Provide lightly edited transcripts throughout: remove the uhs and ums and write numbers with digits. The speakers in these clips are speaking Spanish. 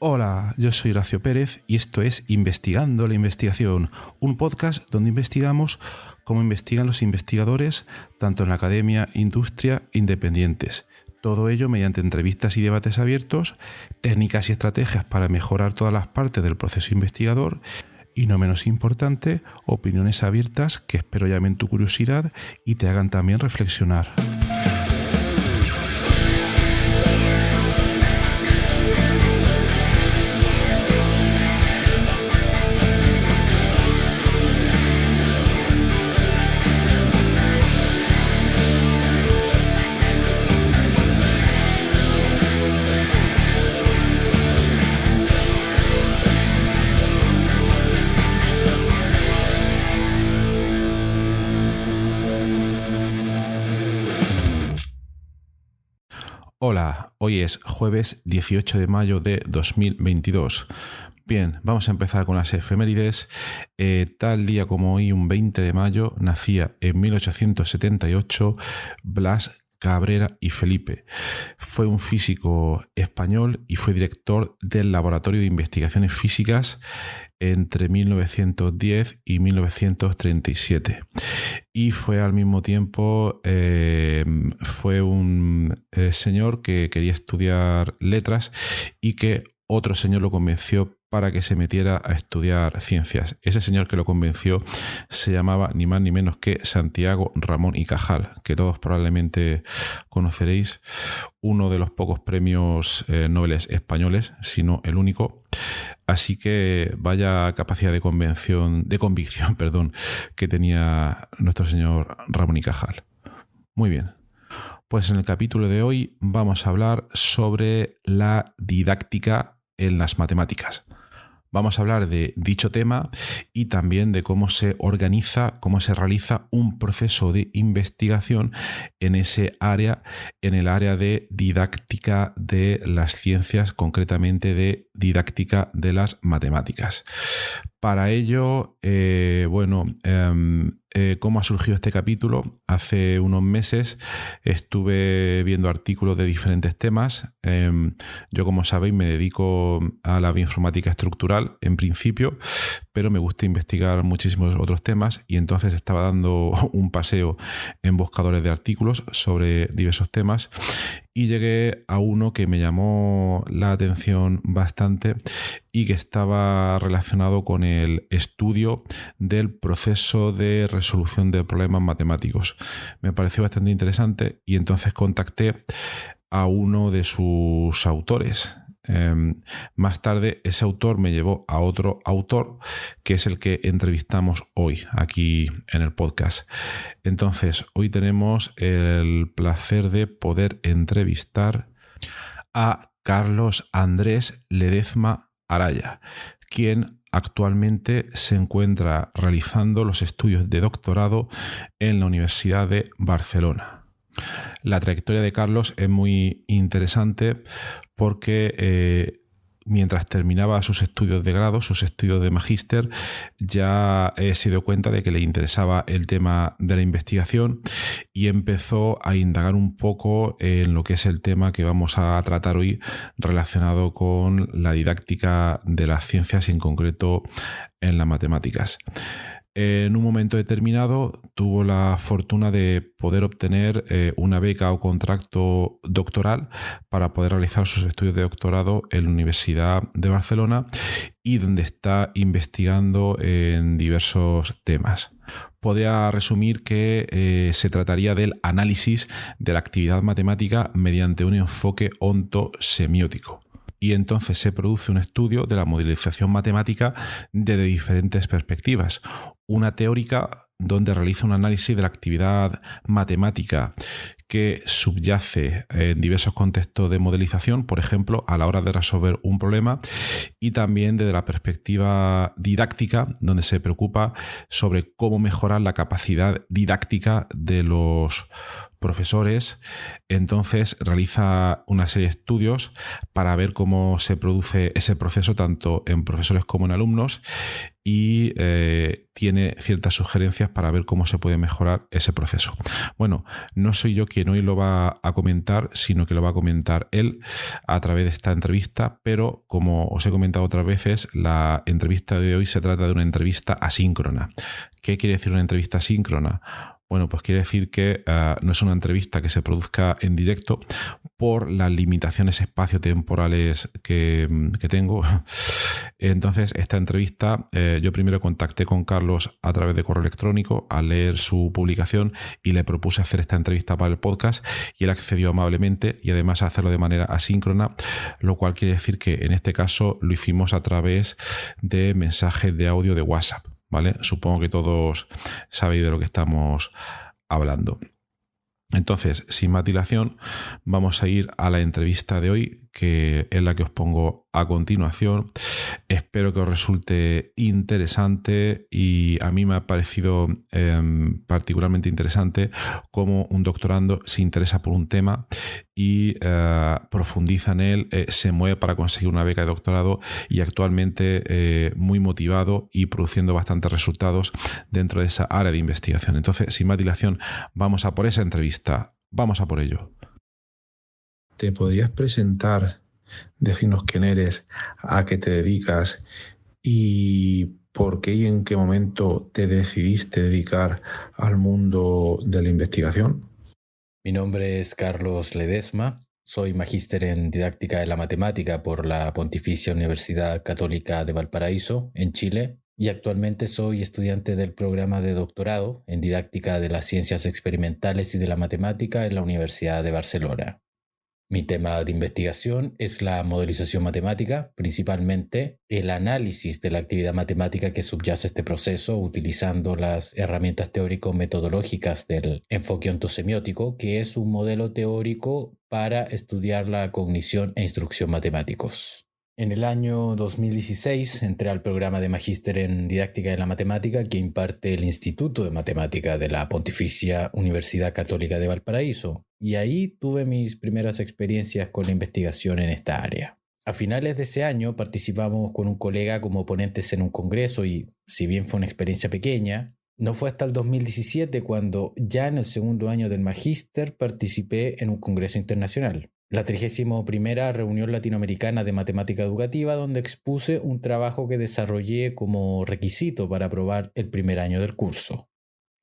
Hola, yo soy Horacio Pérez y esto es Investigando la Investigación, un podcast donde investigamos cómo investigan los investigadores, tanto en la academia, industria, independientes. Todo ello mediante entrevistas y debates abiertos, técnicas y estrategias para mejorar todas las partes del proceso investigador y, no menos importante, opiniones abiertas que espero llamen tu curiosidad y te hagan también reflexionar. Hola, hoy es jueves 18 de mayo de 2022. Bien, vamos a empezar con las efemérides. Tal día como hoy, un 20 de mayo, nacía en 1878 Blas Cabrera y Felipe. Fue un físico español y fue director del Laboratorio de Investigaciones Físicas entre 1910 y 1937. Y fue al mismo tiempo fue un señor que quería estudiar letras y que otro señor lo convenció para que se metiera a estudiar ciencias. Ese señor que lo convenció se llamaba ni más ni menos que Santiago Ramón y Cajal, que todos probablemente conoceréis, uno de los pocos premios Nobel españoles, si no el único. Así que vaya capacidad de convicción, que tenía nuestro señor Ramón y Cajal. Muy bien. Pues en el capítulo de hoy vamos a hablar sobre la didáctica en las matemáticas. Vamos a hablar de dicho tema y también de cómo se organiza, cómo se realiza un proceso de investigación en ese área, en el área de didáctica de las ciencias, concretamente de didáctica de las matemáticas. Para ello, ¿cómo ha surgido este capítulo? Hace unos meses estuve viendo artículos de diferentes temas. Yo, como sabéis, me dedico a la bioinformática estructural en principio, pero me gusta investigar muchísimos otros temas y entonces estaba dando un paseo en buscadores de artículos sobre diversos temas y llegué a uno que me llamó la atención bastante y que estaba relacionado con el estudio del proceso de resolución de problemas matemáticos. Me pareció bastante interesante y entonces contacté a uno de sus autores. Más tarde ese autor me llevó a otro autor que es el que entrevistamos hoy aquí en el podcast. Entonces hoy tenemos el placer de poder entrevistar a Carlos Andrés Ledezma Araya, quien actualmente se encuentra realizando los estudios de doctorado en la Universidad de Barcelona. La trayectoria de Carlos es muy interesante porque mientras terminaba sus estudios de grado, sus estudios de magíster, ya se dio cuenta de que le interesaba el tema de la investigación y empezó a indagar un poco en lo que es el tema que vamos a tratar hoy relacionado con la didáctica de las ciencias y en concreto en las matemáticas. En un momento determinado tuvo la fortuna de poder obtener una beca o contrato doctoral para poder realizar sus estudios de doctorado en la Universidad de Barcelona y donde está investigando en diversos temas. Podría resumir que se trataría del análisis de la actividad matemática mediante un enfoque ontosemiótico. Y entonces se produce un estudio de la modelización matemática desde diferentes perspectivas. Una teórica, donde realiza un análisis de la actividad matemática que subyace en diversos contextos de modelización, por ejemplo, a la hora de resolver un problema, y también desde la perspectiva didáctica, donde se preocupa sobre cómo mejorar la capacidad didáctica de los profesores. Entonces realiza una serie de estudios para ver cómo se produce ese proceso tanto en profesores como en alumnos y tiene ciertas sugerencias para ver cómo se puede mejorar ese proceso. Bueno, no soy yo quien hoy lo va a comentar, sino que lo va a comentar él a través de esta entrevista, pero como os he comentado otras veces, la entrevista de hoy se trata de una entrevista asíncrona. ¿Qué quiere decir una entrevista asíncrona? Bueno, pues quiere decir que no es una entrevista que se produzca en directo por las limitaciones espaciotemporales que tengo. Entonces, esta entrevista, yo primero contacté con Carlos a través de correo electrónico al leer su publicación y le propuse hacer esta entrevista para el podcast y él accedió amablemente y además a hacerlo de manera asíncrona, lo cual quiere decir que en este caso lo hicimos a través de mensajes de audio de WhatsApp. ¿Vale? Supongo que todos sabéis de lo que estamos hablando. Entonces, sin más dilación, vamos a ir a la entrevista de hoy, que es la que os pongo a continuación. Espero que os resulte interesante y a mí me ha parecido particularmente interesante cómo un doctorando se interesa por un tema y profundiza en él, se mueve para conseguir una beca de doctorado y actualmente muy motivado y produciendo bastantes resultados dentro de esa área de investigación. Entonces, sin más dilación, vamos a por esa entrevista. Vamos a por ello. ¿Te podrías presentar, decirnos quién eres, a qué te dedicas y por qué y en qué momento te decidiste dedicar al mundo de la investigación? Mi nombre es Carlos Ledesma, soy magíster en didáctica de la matemática por la Pontificia Universidad Católica de Valparaíso, en Chile, y actualmente soy estudiante del programa de doctorado en didáctica de las ciencias experimentales y de la matemática en la Universidad de Barcelona. Mi tema de investigación es la modelización matemática, principalmente el análisis de la actividad matemática que subyace a este proceso utilizando las herramientas teórico-metodológicas del enfoque ontosemiótico, que es un modelo teórico para estudiar la cognición e instrucción matemáticos. En el año 2016 entré al programa de magíster en didáctica de la matemática que imparte el Instituto de Matemática de la Pontificia Universidad Católica de Valparaíso, y ahí tuve mis primeras experiencias con la investigación en esta área. A finales de ese año participamos con un colega como ponentes en un congreso y, si bien fue una experiencia pequeña, no fue hasta el 2017 cuando, ya en el segundo año del magíster, participé en un congreso internacional. La 31ª Reunión Latinoamericana de Matemática Educativa, donde expuse un trabajo que desarrollé como requisito para aprobar el primer año del curso.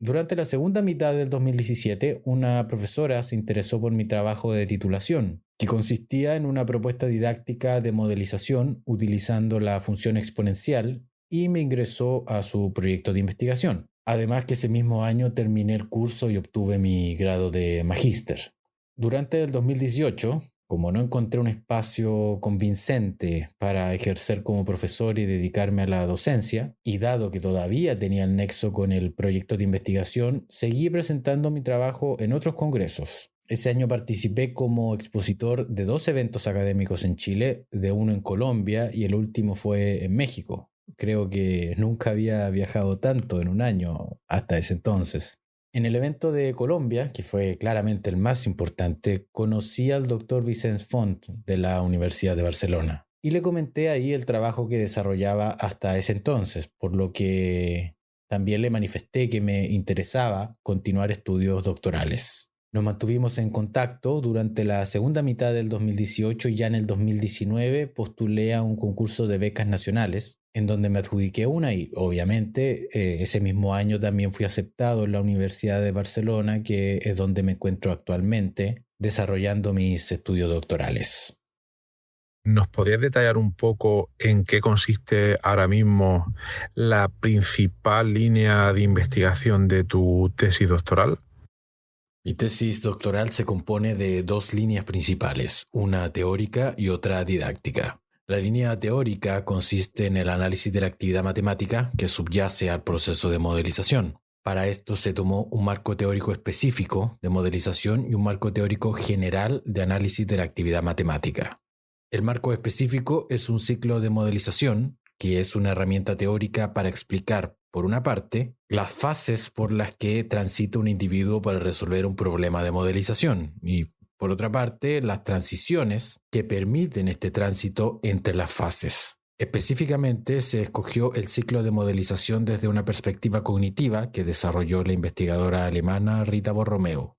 Durante la segunda mitad del 2017, una profesora se interesó por mi trabajo de titulación, que consistía en una propuesta didáctica de modelización utilizando la función exponencial, y me ingresó a su proyecto de investigación. Además que ese mismo año terminé el curso y obtuve mi grado de magíster. Durante el 2018, como no encontré un espacio convincente para ejercer como profesor y dedicarme a la docencia, y dado que todavía tenía el nexo con el proyecto de investigación, seguí presentando mi trabajo en otros congresos. Ese año participé como expositor de 2 eventos académicos en Chile, de uno en Colombia y el último fue en México. Creo que nunca había viajado tanto en un año hasta ese entonces. En el evento de Colombia, que fue claramente el más importante, conocí al doctor Vicens Font de la Universidad de Barcelona y le comenté ahí el trabajo que desarrollaba hasta ese entonces, por lo que también le manifesté que me interesaba continuar estudios doctorales. Nos mantuvimos en contacto durante la segunda mitad del 2018 y ya en el 2019 postulé a un concurso de becas nacionales en donde me adjudiqué una y obviamente ese mismo año también fui aceptado en la Universidad de Barcelona, que es donde me encuentro actualmente desarrollando mis estudios doctorales. ¿Nos podrías detallar un poco en qué consiste ahora mismo la principal línea de investigación de tu tesis doctoral? Mi tesis doctoral se compone de 2 líneas principales, una teórica y otra didáctica. La línea teórica consiste en el análisis de la actividad matemática que subyace al proceso de modelización. Para esto se tomó un marco teórico específico de modelización y un marco teórico general de análisis de la actividad matemática. El marco específico es un ciclo de modelización, que es una herramienta teórica para explicar por una parte, las fases por las que transita un individuo para resolver un problema de modelización y, por otra parte, las transiciones que permiten este tránsito entre las fases. Específicamente, se escogió el ciclo de modelización desde una perspectiva cognitiva que desarrolló la investigadora alemana Rita Borromeo.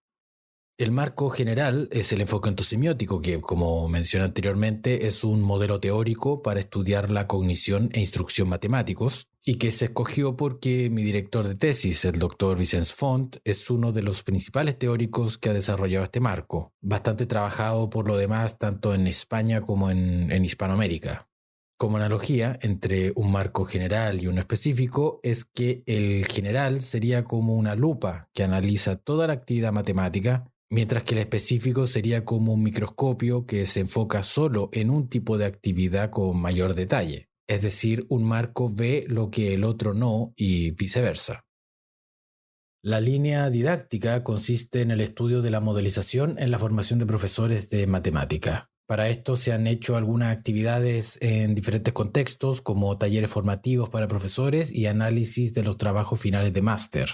El marco general es el enfoque ontosemiótico, que, como mencioné anteriormente, es un modelo teórico para estudiar la cognición e instrucción matemáticos, y que se escogió porque mi director de tesis, el doctor Vicens Font, es uno de los principales teóricos que ha desarrollado este marco, bastante trabajado por lo demás tanto en España como en Hispanoamérica. Como analogía entre un marco general y uno específico es que el general sería como una lupa que analiza toda la actividad matemática, mientras que el específico sería como un microscopio que se enfoca solo en un tipo de actividad con mayor detalle. Es decir, un marco ve lo que el otro no y viceversa. La línea didáctica consiste en el estudio de la modelización en la formación de profesores de matemática. Para esto se han hecho algunas actividades en diferentes contextos, como talleres formativos para profesores y análisis de los trabajos finales de máster.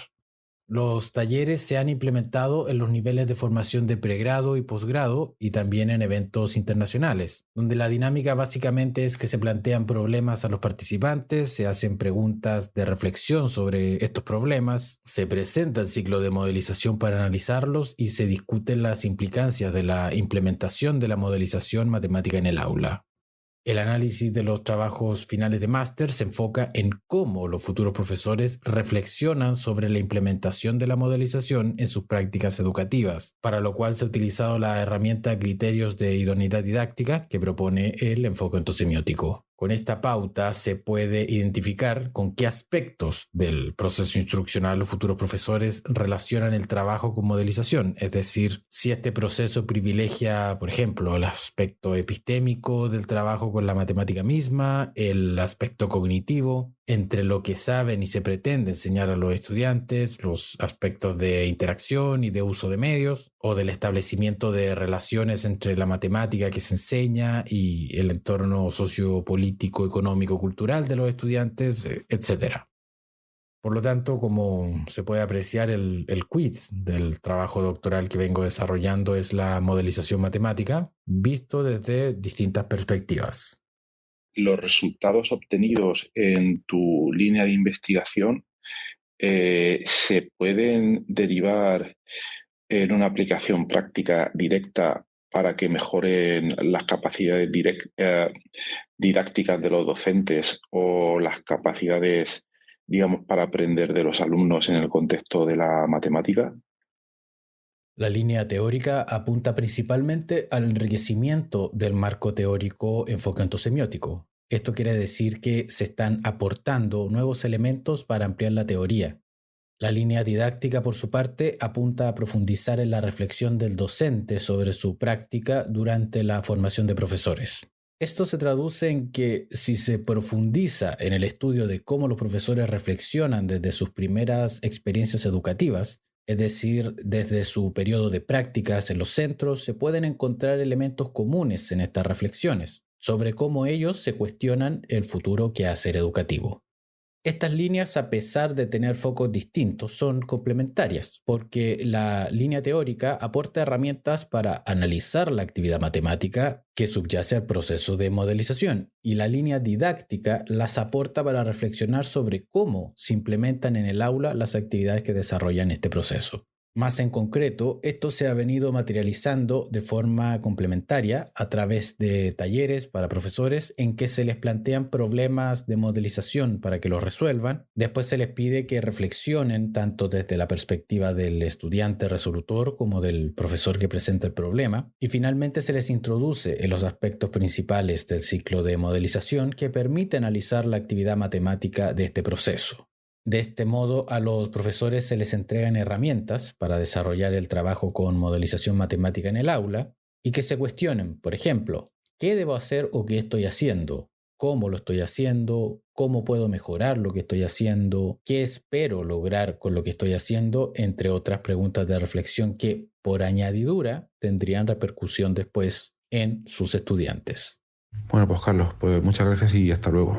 Los talleres se han implementado en los niveles de formación de pregrado y posgrado y también en eventos internacionales, donde la dinámica básicamente es que se plantean problemas a los participantes, se hacen preguntas de reflexión sobre estos problemas, se presenta el ciclo de modelización para analizarlos y se discuten las implicancias de la implementación de la modelización matemática en el aula. El análisis de los trabajos finales de máster se enfoca en cómo los futuros profesores reflexionan sobre la implementación de la modelización en sus prácticas educativas, para lo cual se ha utilizado la herramienta Criterios de Idoneidad Didáctica que propone el enfoque ontosemiótico. Con esta pauta se puede identificar con qué aspectos del proceso instruccional los futuros profesores relacionan el trabajo con modelización, es decir, si este proceso privilegia, por ejemplo, el aspecto epistémico del trabajo con la matemática misma, el aspecto cognitivo, entre lo que saben y se pretende enseñar a los estudiantes, los aspectos de interacción y de uso de medios, o del establecimiento de relaciones entre la matemática que se enseña y el entorno sociopolítico, económico, cultural de los estudiantes, etc. Por lo tanto, como se puede apreciar, el quid del trabajo doctoral que vengo desarrollando es la modelización matemática, visto desde distintas perspectivas. Los resultados obtenidos en tu línea de investigación se pueden derivar en una aplicación práctica directa para que mejoren las capacidades didácticas de los docentes o las capacidades, digamos, para aprender de los alumnos en el contexto de la matemática. La línea teórica apunta principalmente al enriquecimiento del marco teórico enfoque ontosemiótico. Esto quiere decir que se están aportando nuevos elementos para ampliar la teoría. La línea didáctica, por su parte, apunta a profundizar en la reflexión del docente sobre su práctica durante la formación de profesores. Esto se traduce en que si se profundiza en el estudio de cómo los profesores reflexionan desde sus primeras experiencias educativas, es decir, desde su periodo de prácticas en los centros, se pueden encontrar elementos comunes en estas reflexiones sobre cómo ellos se cuestionan el futuro quehacer educativo. Estas líneas, a pesar de tener focos distintos, son complementarias porque la línea teórica aporta herramientas para analizar la actividad matemática que subyace al proceso de modelización y la línea didáctica las aporta para reflexionar sobre cómo se implementan en el aula las actividades que desarrollan este proceso. Más en concreto, esto se ha venido materializando de forma complementaria a través de talleres para profesores en que se les plantean problemas de modelización para que los resuelvan. Después se les pide que reflexionen tanto desde la perspectiva del estudiante resolutor como del profesor que presenta el problema. Y finalmente se les introduce en los aspectos principales del ciclo de modelización que permite analizar la actividad matemática de este proceso. De este modo, a los profesores se les entregan herramientas para desarrollar el trabajo con modelización matemática en el aula y que se cuestionen, por ejemplo, ¿qué debo hacer o qué estoy haciendo? ¿Cómo lo estoy haciendo? ¿Cómo puedo mejorar lo que estoy haciendo? ¿Qué espero lograr con lo que estoy haciendo? Entre otras preguntas de reflexión que, por añadidura, tendrían repercusión después en sus estudiantes. Bueno, pues Carlos, pues muchas gracias y hasta luego.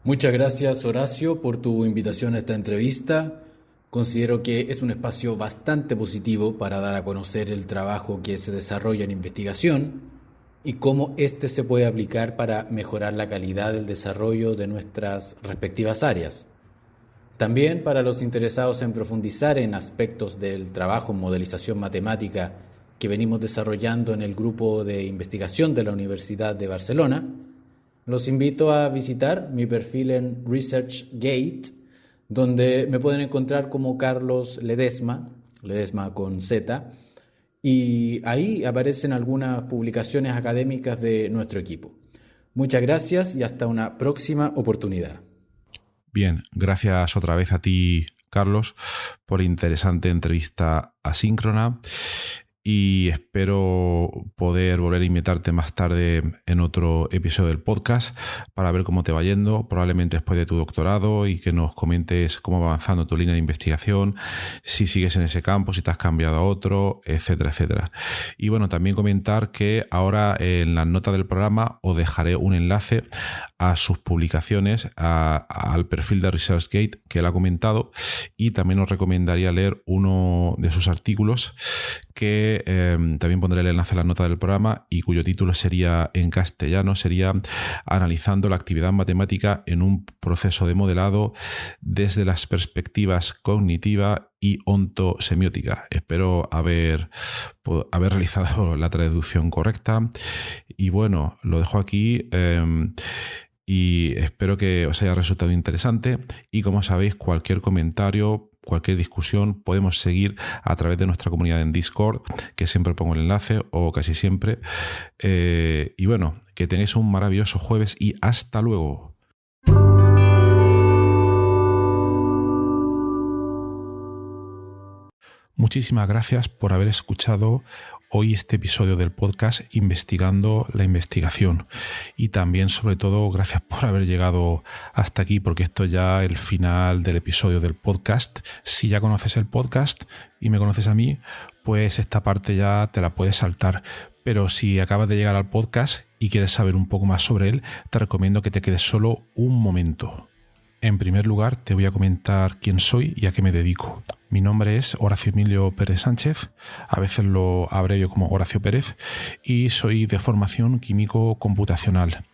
Muchas gracias, Horacio, por tu invitación a esta entrevista. Considero que es un espacio bastante positivo para dar a conocer el trabajo que se desarrolla en investigación y cómo éste se puede aplicar para mejorar la calidad del desarrollo de nuestras respectivas áreas. También para los interesados en profundizar en aspectos del trabajo en modelización matemática que venimos desarrollando en el grupo de investigación de la Universidad de Barcelona, los invito a visitar mi perfil en ResearchGate, donde me pueden encontrar como Carlos Ledesma con Z, y ahí aparecen algunas publicaciones académicas de nuestro equipo. Muchas gracias y hasta una próxima oportunidad. Bien, gracias otra vez a ti, Carlos, por interesante entrevista asíncrona y espero poder volver a invitarte más tarde en otro episodio del podcast para ver cómo te va yendo, probablemente después de tu doctorado, y que nos comentes cómo va avanzando tu línea de investigación, si sigues en ese campo, si te has cambiado a otro, etcétera, etcétera. Y bueno, también comentar que ahora en las notas del programa os dejaré un enlace a sus publicaciones, al perfil de ResearchGate que él ha comentado, y también os recomendaría leer uno de sus artículos que también pondré el enlace en la nota del programa y cuyo título sería en castellano, sería Analizando la actividad matemática en un proceso de modelado desde las perspectivas cognitiva y ontosemiótica. Espero haber realizado la traducción correcta y bueno, lo dejo aquí. Y espero que os haya resultado interesante y, como sabéis, cualquier comentario, cualquier discusión podemos seguir a través de nuestra comunidad en Discord, que siempre pongo el enlace o casi siempre. Y bueno, que tenéis un maravilloso jueves y hasta luego. Muchísimas gracias por haber escuchado hoy este episodio del podcast Investigando la Investigación, y también, sobre todo, gracias por haber llegado hasta aquí, porque esto es ya el final del episodio del podcast. Si ya conoces el podcast y me conoces a mí, pues esta parte ya te la puedes saltar, pero si acabas de llegar al podcast y quieres saber un poco más sobre él, te recomiendo que te quedes solo un momento. En primer lugar, te voy a comentar quién soy y a qué me dedico. Mi nombre es Horacio Emilio Pérez Sánchez, a veces lo abrevio como Horacio Pérez, y soy de formación químico computacional.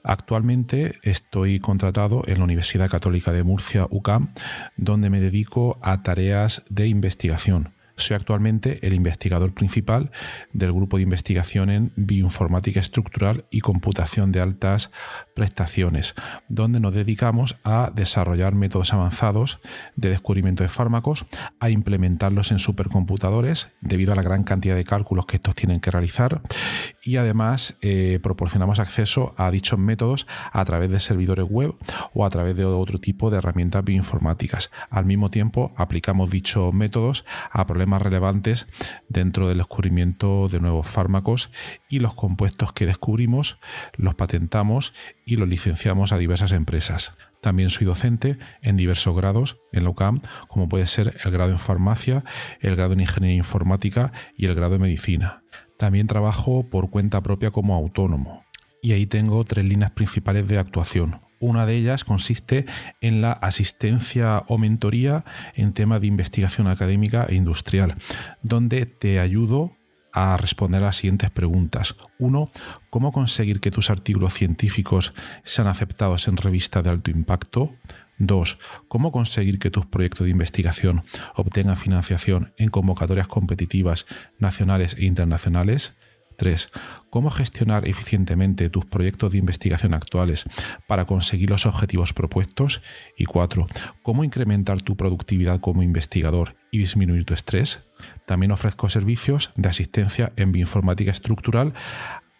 Actualmente estoy contratado en la Universidad Católica de Murcia, UCAM, donde me dedico a tareas de investigación. Soy actualmente el investigador principal del grupo de investigación en bioinformática estructural y computación de altas prestaciones, donde nos dedicamos a desarrollar métodos avanzados de descubrimiento de fármacos, a implementarlos en supercomputadores debido a la gran cantidad de cálculos que estos tienen que realizar, y además proporcionamos acceso a dichos métodos a través de servidores web o a través de otro tipo de herramientas bioinformáticas. Al mismo tiempo, aplicamos dichos métodos a problemas relevantes dentro del descubrimiento de nuevos fármacos, y los compuestos que descubrimos los patentamos y los licenciamos a diversas empresas. También soy docente en diversos grados en la UCAM, como puede ser el grado en farmacia, el grado en ingeniería informática y el grado en medicina. También trabajo por cuenta propia como autónomo, y ahí tengo 3 líneas principales de actuación. Una de ellas consiste en la asistencia o mentoría en temas de investigación académica e industrial, donde te ayudo a responder a las siguientes preguntas. 1. ¿Cómo conseguir que tus artículos científicos sean aceptados en revistas de alto impacto? 2. ¿Cómo conseguir que tus proyectos de investigación obtengan financiación en convocatorias competitivas nacionales e internacionales? 3. ¿Cómo gestionar eficientemente tus proyectos de investigación actuales para conseguir los objetivos propuestos? Y 4. ¿Cómo incrementar tu productividad como investigador y disminuir tu estrés? También ofrezco servicios de asistencia en bioinformática estructural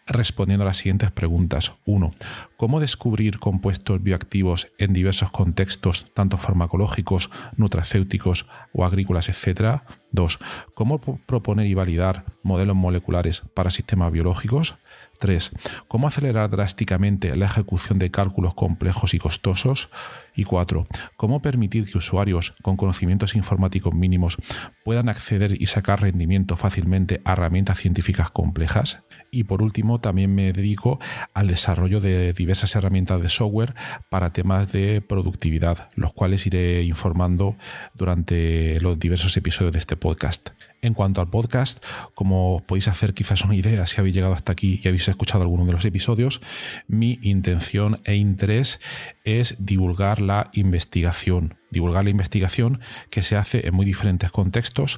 respondiendo a las siguientes preguntas. 1. ¿Cómo descubrir compuestos bioactivos en diversos contextos, tanto farmacológicos, nutracéuticos o agrícolas, etcétera? 2. ¿Cómo proponer y validar modelos moleculares para sistemas biológicos? 3. ¿Cómo acelerar drásticamente la ejecución de cálculos complejos y costosos? Y 4. ¿Cómo permitir que usuarios con conocimientos informáticos mínimos puedan acceder y sacar rendimiento fácilmente a herramientas científicas complejas? Y por último, también me dedico al desarrollo de diversas herramientas de software para temas de productividad, los cuales iré informando durante los diversos episodios de este podcast. En cuanto al podcast, como os podéis hacer quizás una idea si habéis llegado hasta aquí y habéis escuchado alguno de los episodios, mi intención e interés es divulgar la investigación que se hace en muy diferentes contextos,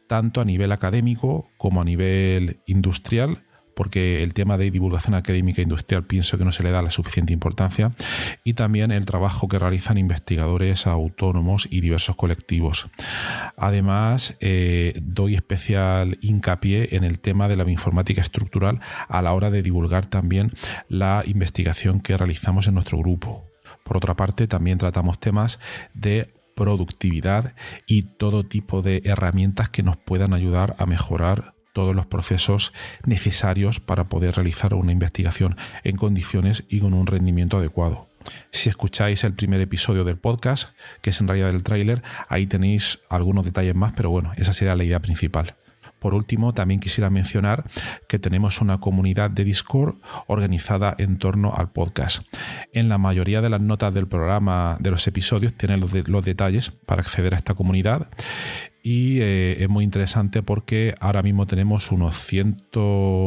tanto a nivel académico como a nivel industrial, porque el tema de divulgación académica e industrial pienso que no se le da la suficiente importancia, y también el trabajo que realizan investigadores autónomos y diversos colectivos. Además, doy especial hincapié en el tema de la bioinformática estructural a la hora de divulgar también la investigación que realizamos en nuestro grupo. Por otra parte, también tratamos temas de productividad y todo tipo de herramientas que nos puedan ayudar a mejorar todos los procesos necesarios para poder realizar una investigación en condiciones y con un rendimiento adecuado. Si escucháis el primer episodio del podcast, que es en realidad el tráiler, ahí tenéis algunos detalles más, pero bueno, esa sería la idea principal. Por último, también quisiera mencionar que tenemos una comunidad de Discord organizada en torno al podcast. En la mayoría de las notas del programa, de los episodios, tienen los detalles para acceder a esta comunidad. Y es muy interesante porque ahora mismo tenemos unos 100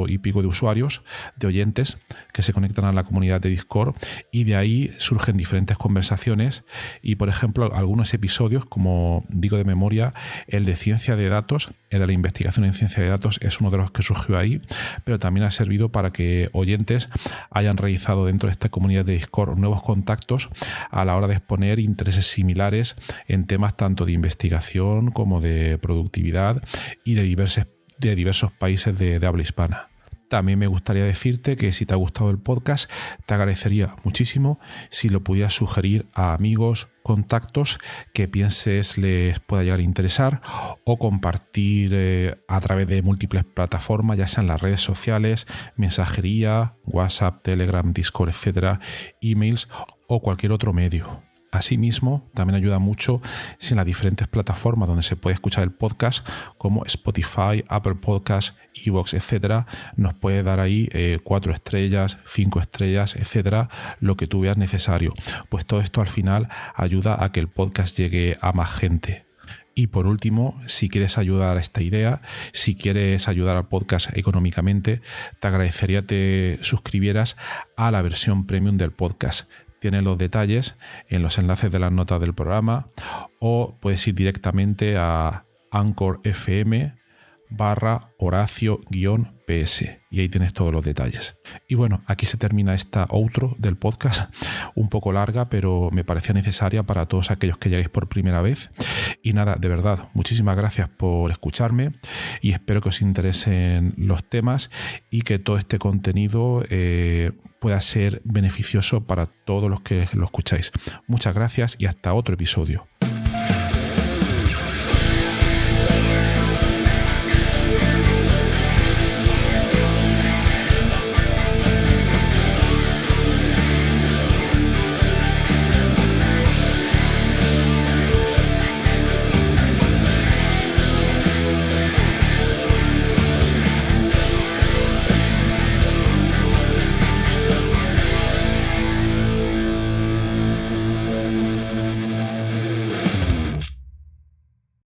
y pico de usuarios, de oyentes, que se conectan a la comunidad de Discord, y de ahí surgen diferentes conversaciones. Y por ejemplo, algunos episodios, como digo de memoria, el de ciencia de datos, el de la investigación en ciencia de datos, es uno de los que surgió ahí, pero también ha servido para que oyentes hayan realizado dentro de esta comunidad de Discord nuevos contactos a la hora de exponer intereses similares en temas tanto de investigación como de productividad y de diversos países de habla hispana. También me gustaría decirte que si te ha gustado el podcast, te agradecería muchísimo si lo pudieras sugerir a amigos, contactos que pienses les pueda llegar a interesar, o compartir a través de múltiples plataformas, ya sean las redes sociales, mensajería, WhatsApp, Telegram, Discord, etcétera, emails o cualquier otro medio. Asimismo, también ayuda mucho si en las diferentes plataformas donde se puede escuchar el podcast, como Spotify, Apple Podcasts, iVoox, etcétera, nos puede dar ahí 4 estrellas, 5 estrellas, etcétera, lo que tú veas necesario. Pues todo esto al final ayuda a que el podcast llegue a más gente. Y por último, si quieres ayudar a esta idea, si quieres ayudar al podcast económicamente, te agradecería que te suscribieras a la versión premium del podcast. Tienes los detalles en los enlaces de las notas del programa, o puedes ir directamente a Anchor FM/Horacio-PS y ahí tienes todos los detalles. Y bueno, aquí se termina esta outro del podcast, un poco larga, pero me parecía necesaria para todos aquellos que lleguéis por primera vez. Y nada, de verdad, muchísimas gracias por escucharme y espero que os interesen los temas y que todo este contenido pueda ser beneficioso para todos los que lo escucháis. Muchas gracias y hasta otro episodio.